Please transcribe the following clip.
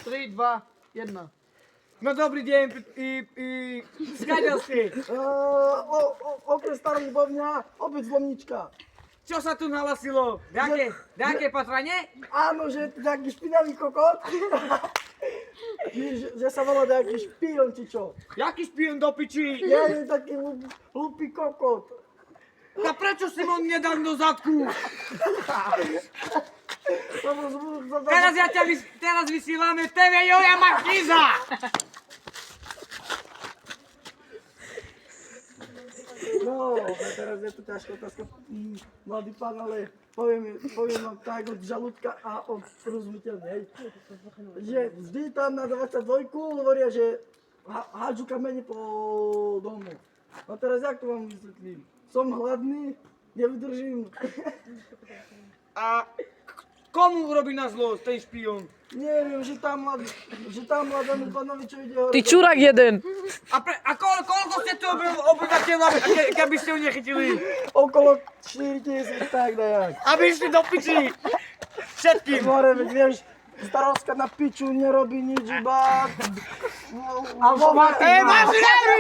3, 2, 1. No dobrý deň, skáďal ste. Okres Stará Ľubovňa, opäť zlomnička. Čo sa tu nalasilo? Dáke patranie? Áno, že taký špinavý kokot. že sa volá nejaký špion, či čo. Jaký špion do piči? Je taký hlupý kokot. A prečo si mu nedal do zadku? Teraz vysílame TV Joja Markíza. No, teraz je to ťažká otázka, mladý pán, ale poviem vám tak od žalúdka a od rozumiteľne, hej. Že vždy tam na 22 hovoria, že hádžu kamene po domu. No teraz jak to vám vysvetlím? Som hladný, nevydržím. A komu urobí na zlo ten špion? Neviem, že tam mladému pánovi, čo ide hore. Ty čurák jeden. A koľko ste tu obyvateľov, keby ste ho nechytili? Okolo 4000, tak dajak. Aby išli do piči. Všetkým. More, veď vieš, starostka na piču nerobí nič, iba... Máš nervy,